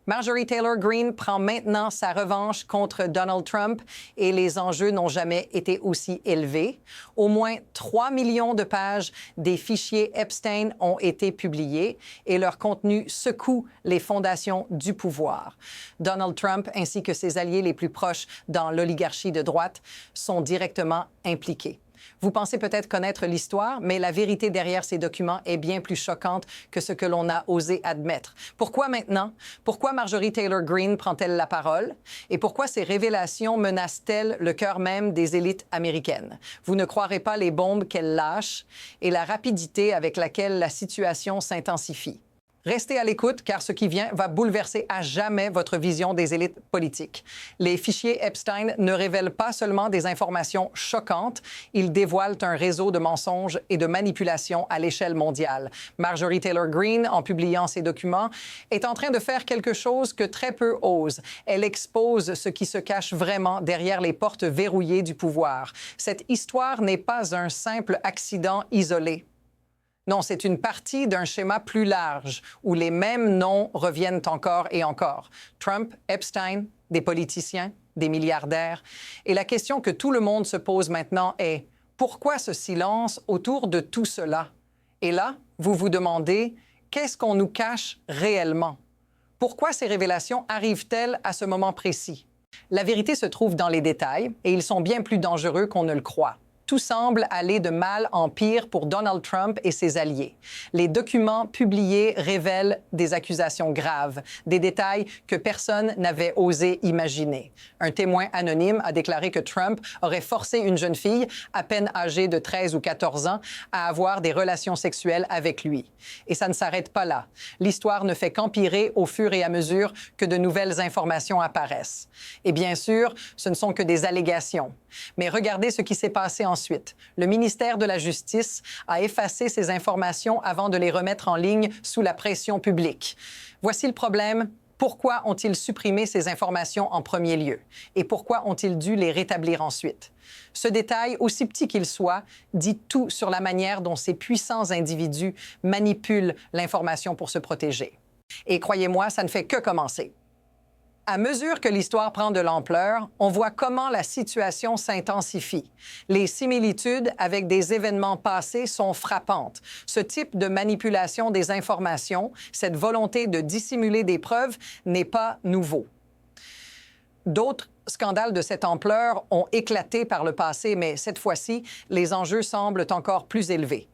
Marjorie Taylor Greene prend maintenant sa revanche contre Donald Trump et les enjeux n'ont jamais été aussi élevés. Au moins 3 millions de pages des fichiers Epstein ont été publiés et leur contenu secoue les fondations du pouvoir. Donald Trump ainsi que ses alliés les plus proches dans l'oligarchie de droite sont directement impliqués. Vous pensez peut-être connaître l'histoire, mais la vérité derrière ces documents est bien plus choquante que ce que l'on a osé admettre. Pourquoi maintenant? Pourquoi Marjorie Taylor Greene prend-elle la parole? Et pourquoi ces révélations menacent-elles le cœur même des élites américaines? Vous ne croirez pas les bombes qu'elle lâche et la rapidité avec laquelle la situation s'intensifie. Restez à l'écoute, car ce qui vient va bouleverser à jamais votre vision des élites politiques. Les fichiers Epstein ne révèlent pas seulement des informations choquantes, ils dévoilent un réseau de mensonges et de manipulations à l'échelle mondiale. Marjorie Taylor Greene, en publiant ces documents, est en train de faire quelque chose que très peu osent. Elle expose ce qui se cache vraiment derrière les portes verrouillées du pouvoir. Cette histoire n'est pas un simple accident isolé. Non, c'est une partie d'un schéma plus large où les mêmes noms reviennent encore et encore. Trump, Epstein, des politiciens, des milliardaires. Et la question que tout le monde se pose maintenant est pourquoi ce silence autour de tout cela? Et là, vous vous demandez qu'est-ce qu'on nous cache réellement? Pourquoi ces révélations arrivent-elles à ce moment précis? La vérité se trouve dans les détails et ils sont bien plus dangereux qu'on ne le croit. Tout semble aller de mal en pire pour Donald Trump et ses alliés. Les documents publiés révèlent des accusations graves, des détails que personne n'avait osé imaginer. Un témoin anonyme a déclaré que Trump aurait forcé une jeune fille, à peine âgée de 13 ou 14 ans, à avoir des relations sexuelles avec lui. Et ça ne s'arrête pas là. L'histoire ne fait qu'empirer au fur et à mesure que de nouvelles informations apparaissent. Et bien sûr, ce ne sont que des allégations. Mais regardez ce qui s'est passé ensuite. Le ministère de la Justice a effacé ces informations avant de les remettre en ligne sous la pression publique. Voici le problème. Pourquoi ont-ils supprimé ces informations en premier lieu? Et pourquoi ont-ils dû les rétablir ensuite? Ce détail, aussi petit qu'il soit, dit tout sur la manière dont ces puissants individus manipulent l'information pour se protéger. Et croyez-moi, ça ne fait que commencer. À mesure que l'histoire prend de l'ampleur, on voit comment la situation s'intensifie. Les similitudes avec des événements passés sont frappantes. Ce type de manipulation des informations, cette volonté de dissimuler des preuves, n'est pas nouveau. D'autres scandales de cette ampleur ont éclaté par le passé, mais cette fois-ci, les enjeux semblent encore plus élevés.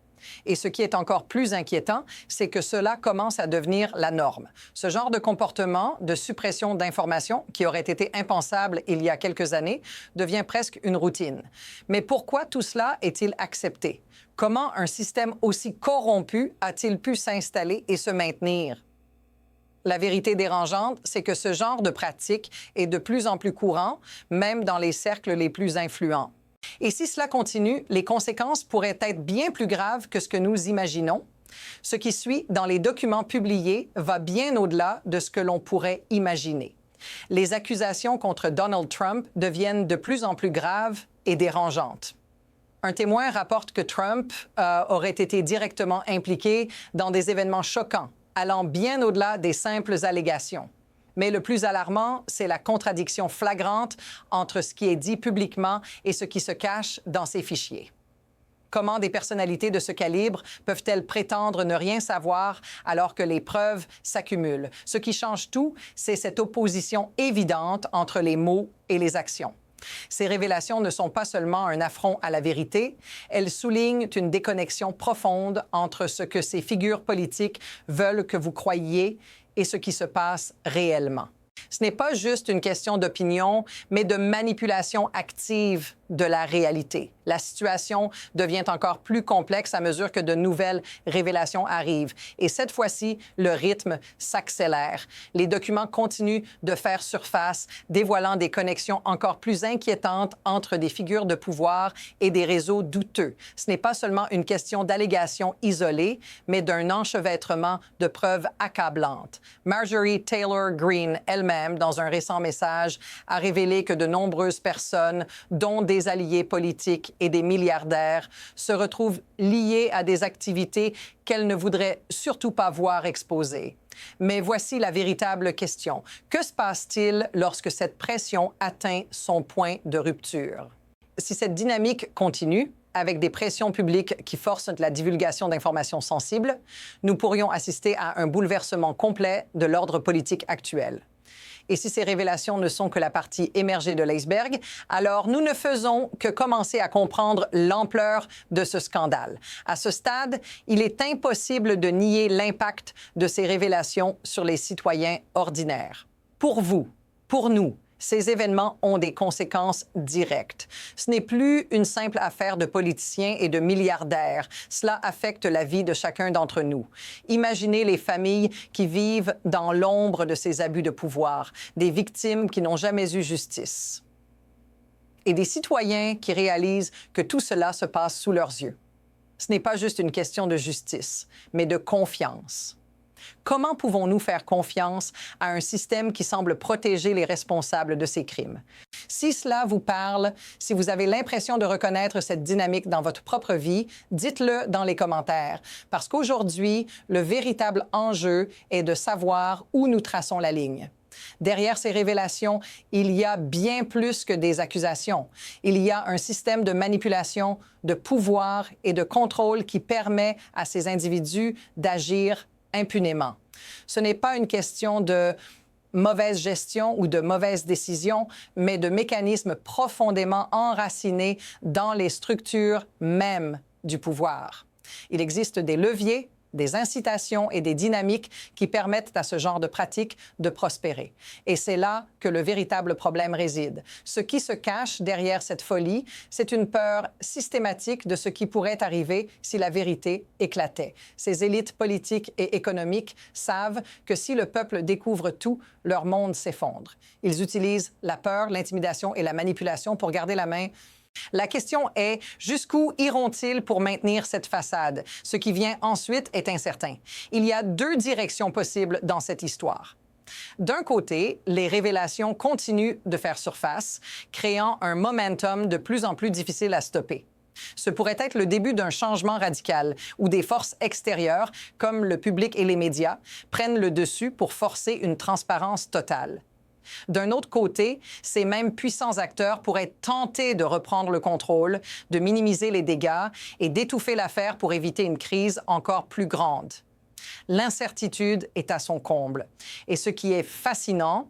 Et ce qui est encore plus inquiétant, c'est que cela commence à devenir la norme. Ce genre de comportement de suppression d'informations, qui aurait été impensable il y a quelques années, devient presque une routine. Mais pourquoi tout cela est-il accepté? Comment un système aussi corrompu a-t-il pu s'installer et se maintenir? La vérité dérangeante, c'est que ce genre de pratique est de plus en plus courant, même dans les cercles les plus influents. Et si cela continue, les conséquences pourraient être bien plus graves que ce que nous imaginons. Ce qui suit dans les documents publiés va bien au-delà de ce que l'on pourrait imaginer. Les accusations contre Donald Trump deviennent de plus en plus graves et dérangeantes. Un témoin rapporte que Trump aurait été directement impliqué dans des événements choquants, allant bien au-delà des simples allégations. Mais le plus alarmant, c'est la contradiction flagrante entre ce qui est dit publiquement et ce qui se cache dans ces fichiers. Comment des personnalités de ce calibre peuvent-elles prétendre ne rien savoir alors que les preuves s'accumulent? Ce qui change tout, c'est cette opposition évidente entre les mots et les actions. Ces révélations ne sont pas seulement un affront à la vérité, elles soulignent une déconnexion profonde entre ce que ces figures politiques veulent que vous croyiez et ce qui se passe réellement. Ce n'est pas juste une question d'opinion, mais de manipulation active de la réalité. La situation devient encore plus complexe à mesure que de nouvelles révélations arrivent. Et cette fois-ci, le rythme s'accélère. Les documents continuent de faire surface, dévoilant des connexions encore plus inquiétantes entre des figures de pouvoir et des réseaux douteux. Ce n'est pas seulement une question d'allégations isolées, mais d'un enchevêtrement de preuves accablantes. Marjorie Taylor Greene elle-même, dans un récent message, a révélé que de nombreuses personnes, dont des des alliés politiques et des milliardaires se retrouvent liés à des activités qu'elle ne voudrait surtout pas voir exposées. Mais voici la véritable question. Que se passe-t-il lorsque cette pression atteint son point de rupture? Si cette dynamique continue, avec des pressions publiques qui forcent la divulgation d'informations sensibles, nous pourrions assister à un bouleversement complet de l'ordre politique actuel. Et si ces révélations ne sont que la partie émergée de l'iceberg, alors nous ne faisons que commencer à comprendre l'ampleur de ce scandale. À ce stade, il est impossible de nier l'impact de ces révélations sur les citoyens ordinaires. Pour vous, pour nous, ces événements ont des conséquences directes. Ce n'est plus une simple affaire de politiciens et de milliardaires. Cela affecte la vie de chacun d'entre nous. Imaginez les familles qui vivent dans l'ombre de ces abus de pouvoir, des victimes qui n'ont jamais eu justice et des citoyens qui réalisent que tout cela se passe sous leurs yeux. Ce n'est pas juste une question de justice, mais de confiance. Comment pouvons-nous faire confiance à un système qui semble protéger les responsables de ces crimes? Si cela vous parle, si vous avez l'impression de reconnaître cette dynamique dans votre propre vie, dites-le dans les commentaires, parce qu'aujourd'hui, le véritable enjeu est de savoir où nous traçons la ligne. Derrière ces révélations, il y a bien plus que des accusations. Il y a un système de manipulation, de pouvoir et de contrôle qui permet à ces individus d'agir impunément. Ce n'est pas une question de mauvaise gestion ou de mauvaise décision, mais de mécanismes profondément enracinés dans les structures mêmes du pouvoir. Il existe des leviers, des incitations et des dynamiques qui permettent à ce genre de pratique de prospérer. Et c'est là que le véritable problème réside. Ce qui se cache derrière cette folie, c'est une peur systématique de ce qui pourrait arriver si la vérité éclatait. Ces élites politiques et économiques savent que si le peuple découvre tout, leur monde s'effondre. Ils utilisent la peur, l'intimidation et la manipulation pour garder la main. La question est, jusqu'où iront-ils pour maintenir cette façade? Ce qui vient ensuite est incertain. Il y a deux directions possibles dans cette histoire. D'un côté, les révélations continuent de faire surface, créant un momentum de plus en plus difficile à stopper. Ce pourrait être le début d'un changement radical où des forces extérieures, comme le public et les médias, prennent le dessus pour forcer une transparence totale. D'un autre côté, ces mêmes puissants acteurs pourraient tenter de reprendre le contrôle, de minimiser les dégâts et d'étouffer l'affaire pour éviter une crise encore plus grande. L'incertitude est à son comble. Et ce qui est fascinant,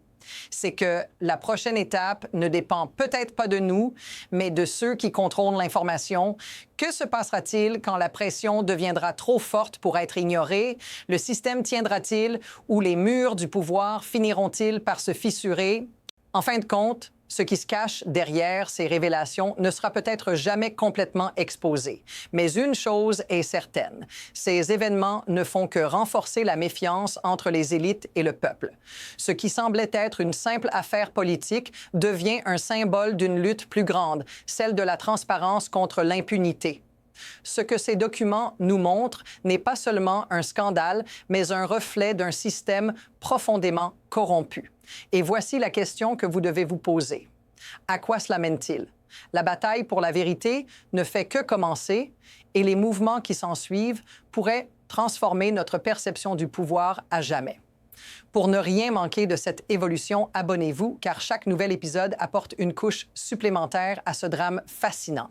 c'est que la prochaine étape ne dépend peut-être pas de nous, mais de ceux qui contrôlent l'information. Que se passera-t-il quand la pression deviendra trop forte pour être ignorée? Le système tiendra-t-il ou les murs du pouvoir finiront-ils par se fissurer? En fin de compte, ce qui se cache derrière ces révélations ne sera peut-être jamais complètement exposé. Mais une chose est certaine, ces événements ne font que renforcer la méfiance entre les élites et le peuple. Ce qui semblait être une simple affaire politique devient un symbole d'une lutte plus grande, celle de la transparence contre l'impunité. Ce que ces documents nous montrent n'est pas seulement un scandale, mais un reflet d'un système profondément corrompu. Et voici la question que vous devez vous poser. À quoi cela mène-t-il? La bataille pour la vérité ne fait que commencer et les mouvements qui s'ensuivent pourraient transformer notre perception du pouvoir à jamais. Pour ne rien manquer de cette évolution, abonnez-vous car chaque nouvel épisode apporte une couche supplémentaire à ce drame fascinant.